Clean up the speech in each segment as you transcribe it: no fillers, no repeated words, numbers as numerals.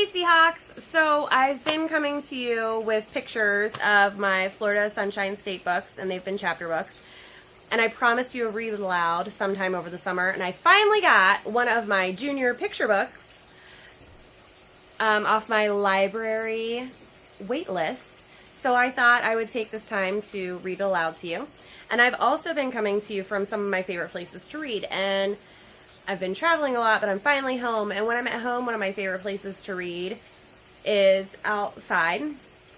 Seahawks! So I've been coming to you with pictures of my Florida Sunshine State books, and they've been chapter books. And I promised you a read aloud sometime over the summer, and I finally got one of my junior picture books off my library wait list. So I thought I would take this time to read aloud to you. And I've also been coming to you from some of my favorite places to read. And I've been traveling a lot, but I'm finally home. And when I'm at home, one of my favorite places to read is outside.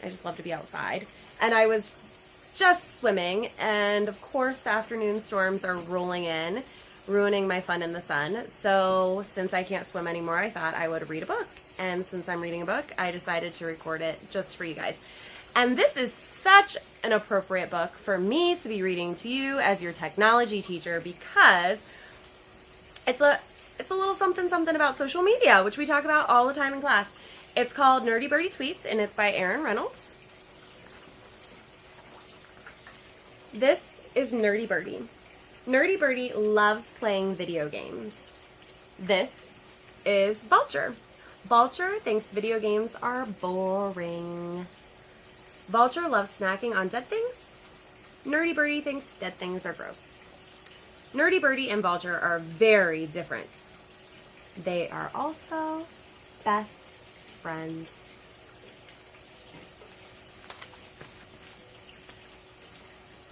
I just love to be outside. And I was just swimming, and of course the afternoon storms are rolling in, ruining my fun in the sun. So since I can't swim anymore, I thought I would read a book. And since I'm reading a book, I decided to record it just for you guys. And this is such an appropriate book for me to be reading to you as your technology teacher, because it's a little something about social media, which we talk about all the time in class. It's called Nerdy Birdie Tweets, and it's by Aaron Reynolds. This is Nerdy Birdie. Nerdy Birdie loves playing video games. This is Vulture. Vulture thinks video games are boring. Vulture loves snacking on dead things. Nerdy Birdie thinks dead things are gross. Nerdy Birdie and Vulture are very different. They are also best friends.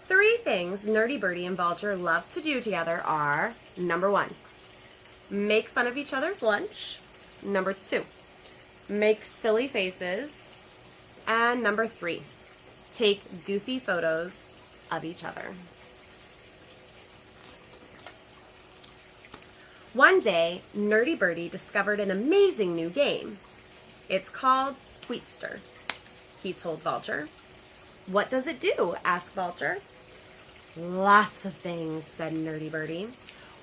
Three things Nerdy Birdie and Vulture love to do together are: number 1, make fun of each other's lunch. Number 2, make silly faces. And number 3, take goofy photos of each other. One day, Nerdy Birdie discovered an amazing new game. It's called Tweetster, he told Vulture. What does it do? Asked Vulture. Lots of things, said Nerdy Birdie.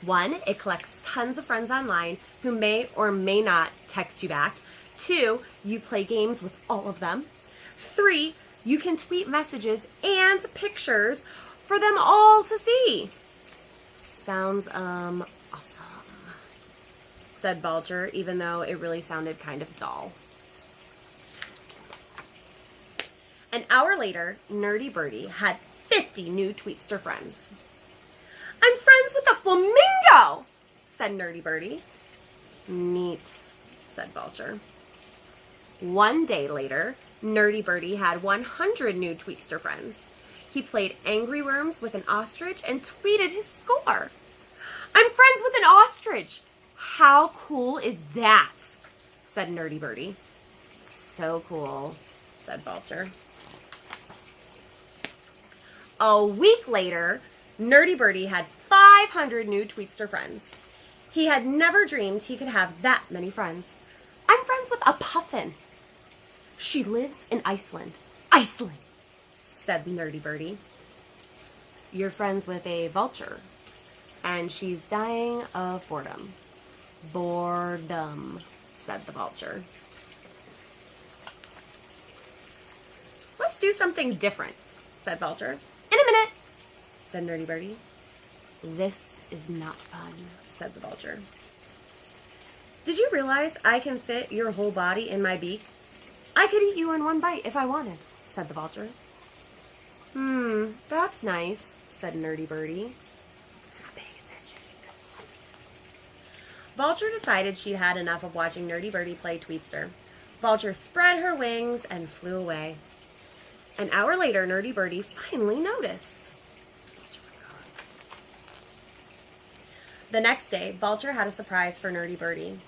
1, it collects tons of friends online who may or may not text you back. 2, you play games with all of them. 3, you can tweet messages and pictures for them all to see. Sounds, awesome, said Vulture, even though it really sounded kind of dull. An hour later, Nerdy Birdie had 50 new Tweetster friends. I'm friends with a flamingo, said Nerdy Birdie. Neat, said Vulture. One day later, Nerdy Birdie had 100 new Tweetster friends. He played Angry Worms with an ostrich and tweeted his score. I'm friends with an ostrich. How cool is that? Said Nerdy Birdie. So cool, said Vulture. A week later, Nerdy Birdie had 500 new Tweetster friends. He had never dreamed he could have that many friends. I'm friends with a puffin. She lives in Iceland. Iceland, said Nerdy Birdie. You're friends with a vulture, and she's dying of boredom. Boredom, said the Vulture. Let's do something different, said Vulture. In a minute, said Nerdy Birdie. This is not fun, said the Vulture. Did you realize I can fit your whole body in my beak? I could eat you in one bite if I wanted, said the Vulture. That's nice, said Nerdy Birdie. Not paying attention. Vulture decided she'd had enough of watching Nerdy Birdie play Tweetster. Vulture spread her wings and flew away. An hour later, Nerdy Birdie finally noticed. The next day, Vulture had a surprise for Nerdy Birdie.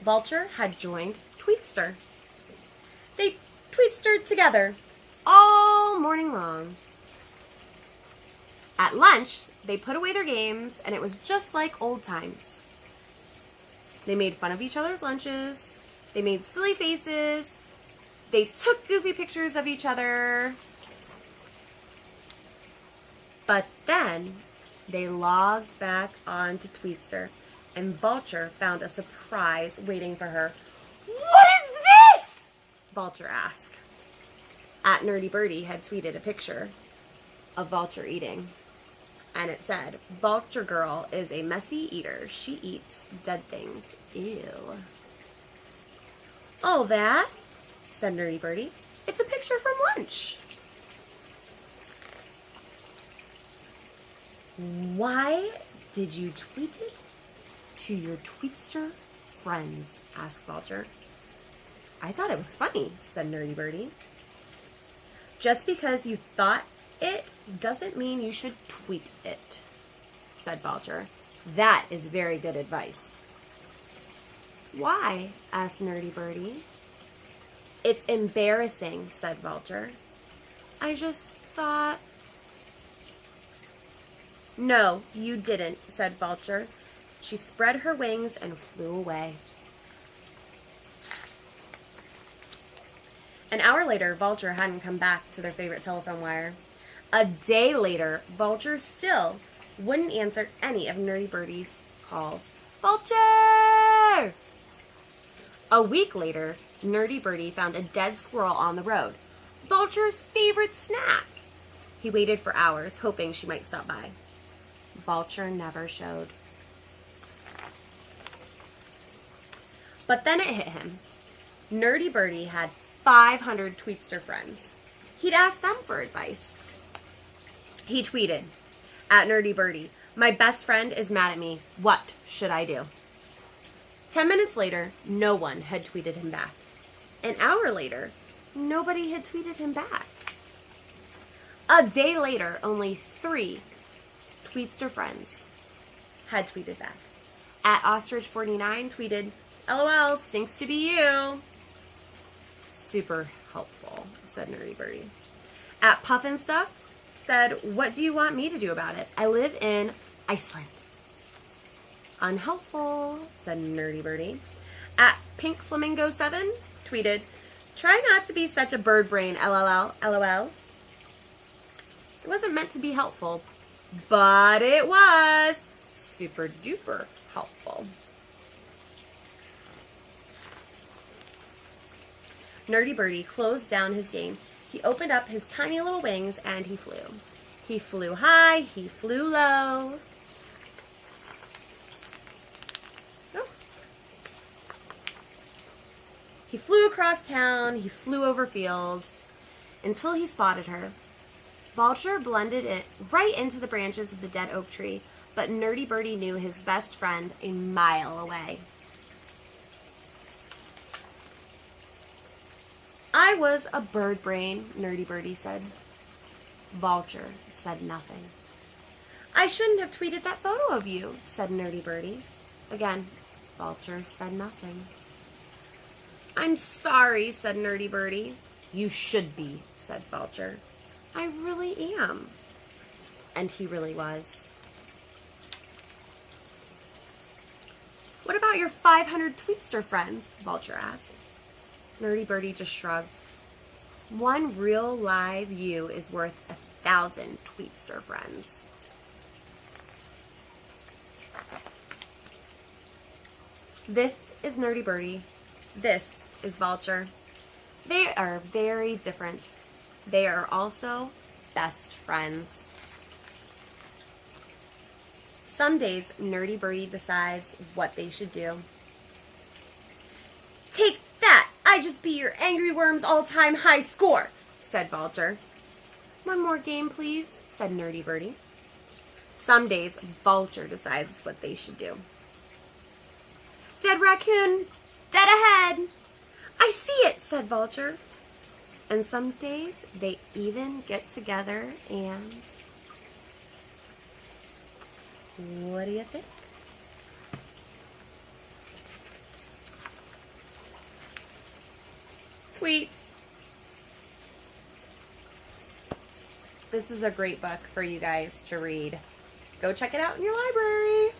Vulture had joined Tweetster. They Tweetstered together all morning long. At lunch, they put away their games, and it was just like old times. They made fun of each other's lunches. They made silly faces. They took goofy pictures of each other. But then they logged back onto Tweetster, and Vulture found a surprise waiting for her. What is this? Vulture asked. @Nerdy Birdie had tweeted a picture of Vulture eating. And it said, Vulture Girl is a messy eater. She eats dead things. Ew. All that, said Nerdy Birdie. It's a picture from lunch. Why did you tweet it to your tweetster friends? Asked Vulture. I thought it was funny, said Nerdy Birdie. Just because you thought it doesn't mean you should tweet it, said Vulture. That is very good advice. Why? Asked Nerdy Birdie. It's embarrassing, said Vulture. I just thought... No, you didn't, said Vulture. She spread her wings and flew away. An hour later, Vulture hadn't come back to their favorite telephone wire. A day later, Vulture still wouldn't answer any of Nerdy Birdie's calls. Vulture! A week later, Nerdy Birdie found a dead squirrel on the road. Vulture's favorite snack. He waited for hours, hoping she might stop by. Vulture never showed. But then it hit him. Nerdy Birdie had 500 tweetster friends. He'd ask them for advice. He tweeted, at Nerdy Birdie, my best friend is mad at me. What should I do? 10 minutes later, no one had tweeted him back. An hour later, nobody had tweeted him back. A day later, only 3 tweetster friends had tweeted back. At Ostrich49 tweeted, LOL, stinks to be you. Super helpful, said Nerdy Birdie. At Puffin Stuff said, what do you want me to do about it? I live in Iceland. Unhelpful, said Nerdy Birdie. At Pink Flamingo 7 tweeted, try not to be such a bird brain, LOL, LOL. It wasn't meant to be helpful, but it was super duper helpful. Nerdy Birdie closed down his game. He opened up his tiny little wings and he flew. He flew high, he flew low. Oh. He flew across town, he flew over fields, until he spotted her. Vulture blended it right into the branches of the dead oak tree, but Nerdy Birdie knew his best friend a mile away. I was a bird brain, Nerdy Birdie said. Vulture said nothing. I shouldn't have tweeted that photo of you, said Nerdy Birdie. Again, Vulture said nothing. I'm sorry, said Nerdy Birdie. You should be, said Vulture. I really am. And he really was. What about your 500 tweetster friends? Vulture asked. Nerdy Birdie just shrugged. One real live you is worth 1,000 tweetster friends. This is Nerdy Birdie. This is Vulture. They are very different. They are also best friends. Some days, Nerdy Birdie decides what they should do. Take that! I just beat your Angry Worm's all-time high score, said Vulture. One more game, please, said Nerdy Birdie. Some days, Vulture decides what they should do. Dead raccoon, dead ahead. I see it, said Vulture. And some days, they even get together and... What do you think? Tweet. This is a great book for you guys to read. Go check it out in your library.